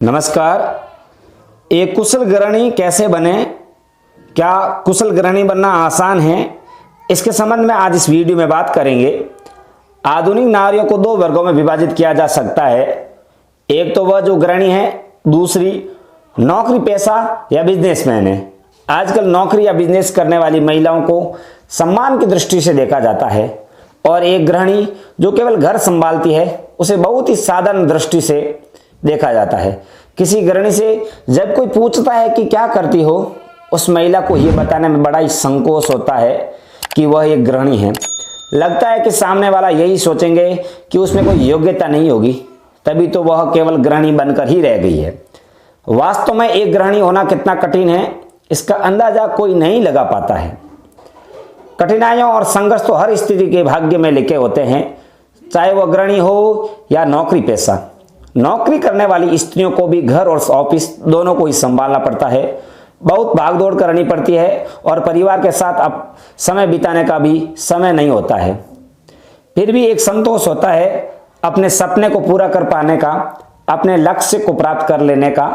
नमस्कार। एक कुशल गृहिणी कैसे बने, क्या कुशल गृहिणी बनना आसान है, इसके संबंध में आज इस वीडियो में बात करेंगे। आधुनिक नारियों को दो वर्गों में विभाजित किया जा सकता है। एक तो वह जो गृहिणी है, दूसरी नौकरी पेशा या बिजनेसमैन है। आजकल नौकरी या बिजनेस करने वाली महिलाओं को सम्मान की दृष्टि से देखा जाता है और एक गृहिणी जो केवल घर संभालती है उसे बहुत ही साधारण दृष्टि से देखा जाता है। किसी गृहिणी से जब कोई पूछता है कि क्या करती हो, उस महिला को यह बताने में बड़ा ही संकोच होता है कि वह एक गृहिणी है। लगता है कि सामने वाला यही सोचेंगे कि उसमें कोई योग्यता नहीं होगी, तभी तो वह केवल गृहिणी बनकर ही रह गई है। वास्तव में एक गृहिणी होना कितना कठिन है, इसका अंदाजा कोई नहीं लगा पाता है। कठिनाइयों और संघर्ष तो हर स्त्री के भाग्य में लिखे होते हैं, चाहे वह गृहिणी हो या नौकरी पेशा। नौकरी करने वाली स्त्रियों को भी घर और ऑफिस दोनों को ही संभालना पड़ता है। बहुत भागदौड़ करनी पड़ती है और परिवार के साथ अब समय बिताने का भी समय नहीं होता है। फिर भी एक संतोष होता है अपने सपने को पूरा कर पाने का, अपने लक्ष्य को प्राप्त कर लेने का,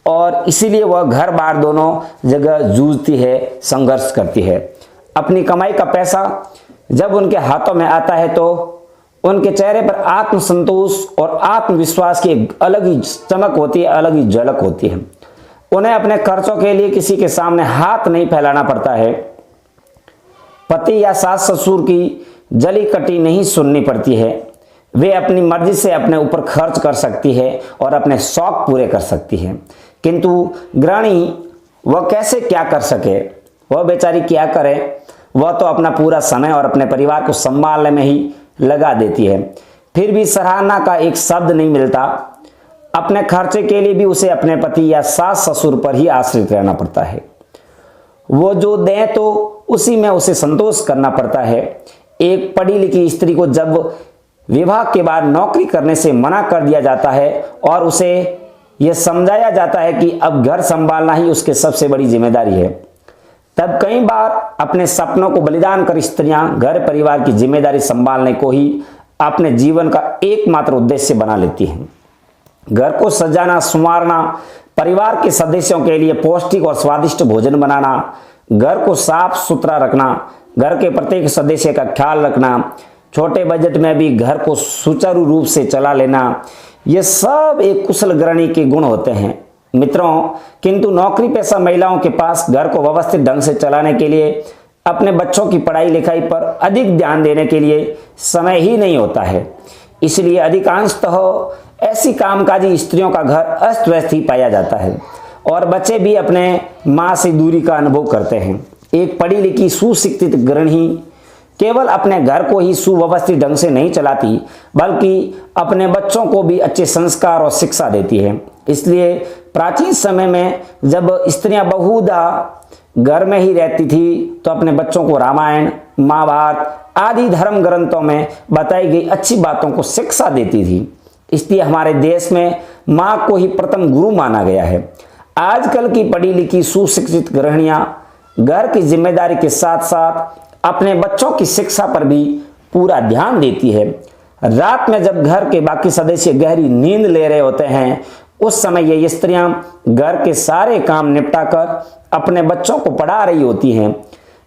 और इसीलिए वह घर बार दोनों जगह जूझती है, संघर्ष करती है। अपनी कमाई का पैसा जब उनके हाथों में आता है तो उनके चेहरे पर आत्मसंतोष और आत्मविश्वास की एक अलग ही चमक होती है, अलग ही झलक होती है। उन्हें अपने खर्चों के लिए किसी के सामने हाथ नहीं फैलाना पड़ता है। पति या सास ससुर की जली कटी नहीं सुननी पड़ती है। वे अपनी मर्जी से अपने ऊपर खर्च कर सकती है और अपने शौक पूरे कर सकती है। किंतु गृहिणी वह कैसे क्या कर सके, वह बेचारी क्या करे? वह तो अपना पूरा समय और अपने परिवार को संभालने में ही लगा देती है। फिर भी सराहना का एक शब्द नहीं मिलता। अपने खर्चे के लिए भी उसे अपने पति या सास ससुर पर ही आश्रित रहना पड़ता है। वो जो दे तो उसी में उसे संतोष करना पड़ता है। एक पढ़ी लिखी स्त्री को जब विवाह के बाद नौकरी करने से मना कर दिया जाता है और उसे यह समझाया जाता है कि अब घर संभालना ही उसकी सबसे बड़ी जिम्मेदारी है, तब कई बार अपने सपनों को बलिदान कर स्त्रियां घर परिवार की जिम्मेदारी संभालने को ही अपने जीवन का एकमात्र उद्देश्य बना लेती हैं। घर को सजाना, संवारना, परिवार के सदस्यों के लिए पौष्टिक और स्वादिष्ट भोजन बनाना, घर को साफ सुथरा रखना, घर के प्रत्येक सदस्य का ख्याल रखना, छोटे बजट में भी घर को सुचारू रूप से चला लेना, ये सब एक कुशल गृहिणी के गुण होते हैं मित्रों। किंतु नौकरी पेशा महिलाओं के पास घर को व्यवस्थित ढंग से चलाने के लिए, अपने बच्चों की पढ़ाई लिखाई पर अधिक ध्यान देने के लिए समय ही नहीं होता है। इसलिए अधिकांशतः ऐसी कामकाजी स्त्रियों का घर अस्त व्यस्त ही पाया जाता है और बच्चे भी अपने माँ से दूरी का अनुभव करते हैं। एक पढ़ी लिखी सुशिक्षित गृहिणी केवल अपने घर को ही सुव्यवस्थित ढंग से नहीं चलाती, बल्कि अपने बच्चों को भी अच्छे संस्कार और शिक्षा देती है। इसलिए प्राचीन समय में जब स्त्रियां बहुधा घर में ही रहती थी तो अपने बच्चों को रामायण, महाभारत आदि धर्म ग्रंथों में बताई गई अच्छी बातों को शिक्षा देती थी। इसलिए हमारे देश में माँ को ही प्रथम गुरु माना गया है। आजकल की पढ़ी लिखी सुशिक्षित गृहिणियां घर की जिम्मेदारी के साथ साथ अपने बच्चों की शिक्षा पर भी पूरा ध्यान देती है। रात में जब घर के बाकी सदस्य गहरी नींद ले रहे होते हैं, उस समय ये स्त्रियां घर के सारे काम निपटाकर अपने बच्चों को पढ़ा रही होती हैं।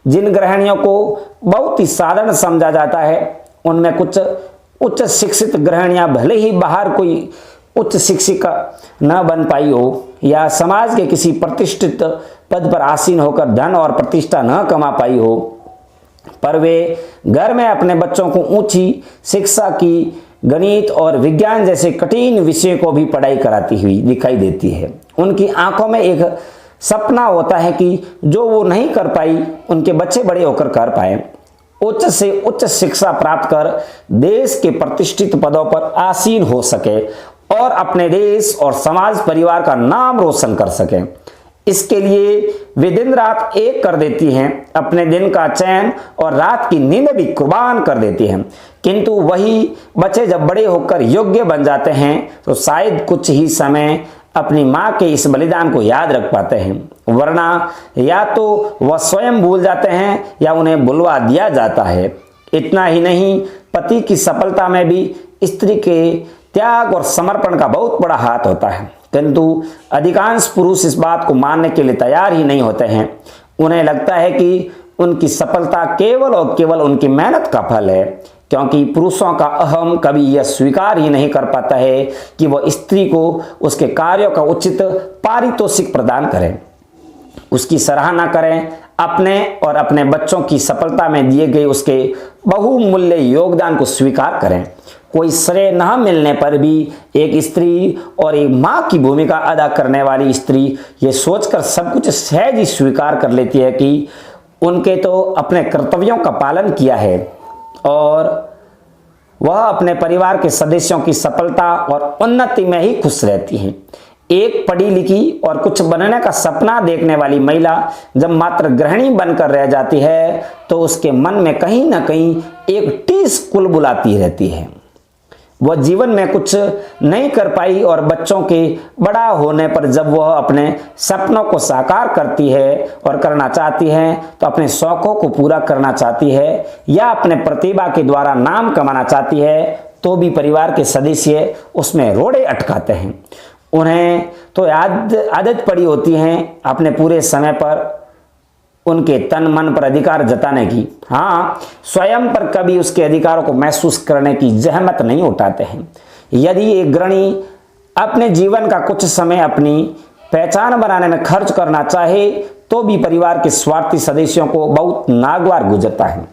जिन गृहिणियों को बहुत ही साधारण समझा जाता है, उनमें कुछ उच्च शिक्षित गृहिणियां भले ही बाहर कोई उच्च शिक्षिका न बन पाई हो या समाज के किसी प्रतिष्ठित पद पर आसीन होकर धन और प्रतिष्ठा न कमा पाई हो, पर वे घर में अपने बच्चों को ऊंची शिक्षा की गणित और विज्ञान जैसे कठिन विषयों को भी पढ़ाई कराती हुई दिखाई देती है। उनकी आंखों में एक सपना होता है कि जो वो नहीं कर पाई, उनके बच्चे बड़े होकर कर पाए। उच्च से उच्च शिक्षा प्राप्त कर देश के प्रतिष्ठित पदों पर आसीन हो सके और अपने देश और समाज परिवार का नाम रोशन कर सके। इसके लिए वे दिन रात एक कर देती हैं, अपने दिन का चैन और रात की नींद भी कुर्बान कर देती हैं। किंतु वही बच्चे जब बड़े होकर योग्य बन जाते हैं तो शायद कुछ ही समय अपनी माँ के इस बलिदान को याद रख पाते हैं, वरना या तो वह स्वयं भूल जाते हैं या उन्हें भुलवा दिया जाता है। इतना ही नहीं, पति की सफलता में भी स्त्री के त्याग और समर्पण का बहुत बड़ा हाथ होता है। किंतु अधिकांश पुरुष इस बात को मानने के लिए तैयार ही नहीं होते हैं। उन्हें लगता है कि उनकी सफलता केवल और केवल उनकी मेहनत का फल है, क्योंकि पुरुषों का अहम कभी यह स्वीकार ही नहीं कर पाता है कि वह स्त्री को उसके कार्यों का उचित पारितोषिक प्रदान करें, उसकी सराहना करें, अपने और अपने बच्चों की सफलता में दिए गए उसके बहुमूल्य योगदान को स्वीकार करें। कोई श्रेय न मिलने पर भी एक स्त्री और एक माँ की भूमिका अदा करने वाली स्त्री ये सोचकर सब कुछ सहज ही स्वीकार कर लेती है कि उनके तो अपने कर्तव्यों का पालन किया है और वह अपने परिवार के सदस्यों की सफलता और उन्नति में ही खुश रहती हैं। एक पढ़ी लिखी और कुछ बनने का सपना देखने वाली महिला जब मात्र गृहिणी बनकर रह जाती है तो उसके मन में कहीं ना कहीं एक टीस कुलबुलाती रहती है। वह जीवन में कुछ नहीं कर पाई और बच्चों के बड़ा होने पर जब वह अपने सपनों को साकार करती है और करना चाहती है, तो अपने शौकों को पूरा करना चाहती है या अपने प्रतिभा के द्वारा नाम कमाना चाहती है, तो भी परिवार के सदस्य उसमें रोड़े अटकाते हैं। उन्हें तो आदत पड़ी होती है अपने पूरे समय पर उनके तन मन पर अधिकार जताने की, हाँ, स्वयं पर कभी उसके अधिकारों को महसूस करने की जहमत नहीं उठाते हैं। यदि एक गृहिणी अपने जीवन का कुछ समय अपनी पहचान बनाने में खर्च करना चाहे तो भी परिवार के स्वार्थी सदस्यों को बहुत नागवार गुजरता है।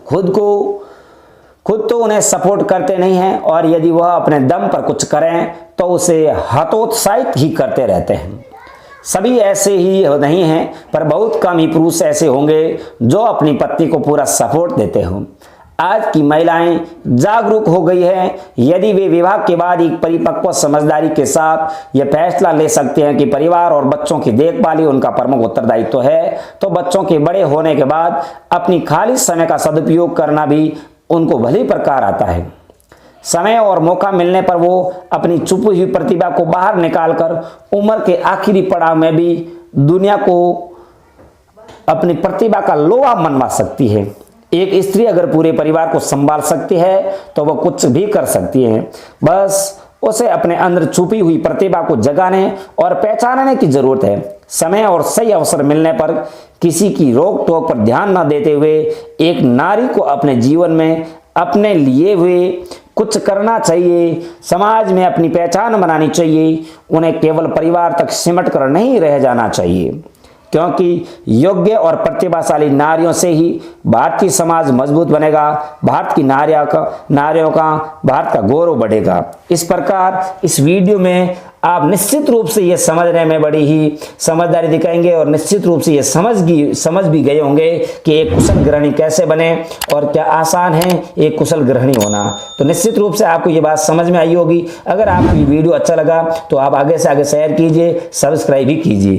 खुद तो उन्हें सपोर्ट करते नहीं हैं और यदि वह अपने दम पर कुछ करें तो उसे हतोत्साहित ही करते रहते हैं। सभी ऐसे ही नहीं हैं, पर बहुत कम ही पुरुष ऐसे होंगे जो अपनी पत्नी को पूरा सपोर्ट देते हों। आज की महिलाएं जागरूक हो गई हैं। यदि वे विवाह के बाद एक परिपक्व समझदारी के साथ यह फैसला ले सकते हैं कि परिवार और बच्चों की देखभाल ही उनका प्रमुख उत्तरदायित्व है, तो बच्चों के बड़े होने के बाद अपनी खाली समय का सदुपयोग करना भी उनको भली प्रकार आता है। समय और मौका मिलने पर वो अपनी छुपी हुई प्रतिभा को बाहर निकालकर उम्र के आखिरी पड़ाव में भी दुनिया को अपनी प्रतिभा का लोहा मनवा सकती है। एक स्त्री अगर पूरे परिवार को संभाल सकती है तो वह कुछ भी कर सकती है। बस उसे अपने अंदर छुपी हुई प्रतिभा को जगाने और पहचानने की जरूरत है। समय और सही अवसर मिलने पर किसी की रोक टोक पर ध्यान न देते हुए एक नारी को अपने जीवन में अपने लिए हुए कुछ करना चाहिए। समाज में अपनी पहचान बनानी चाहिए। उन्हें केवल परिवार तक सिमट कर नहीं रह जाना चाहिए, क्योंकि योग्य और प्रतिभाशाली नारियों से ही भारतीय समाज मजबूत बनेगा। भारत की नारियों का भारत का गौरव बढ़ेगा। इस प्रकार इस वीडियो में आप निश्चित रूप से ये समझने में बड़ी ही समझदारी दिखाएंगे और निश्चित रूप से ये समझ भी गए होंगे कि एक कुशल गृहिणी कैसे बने और क्या आसान है एक कुशल गृहिणी होना। तो निश्चित रूप से आपको ये बात समझ में आई होगी। अगर आपको ये वीडियो अच्छा लगा तो आप आगे से आगे शेयर कीजिए, सब्सक्राइब भी कीजिए।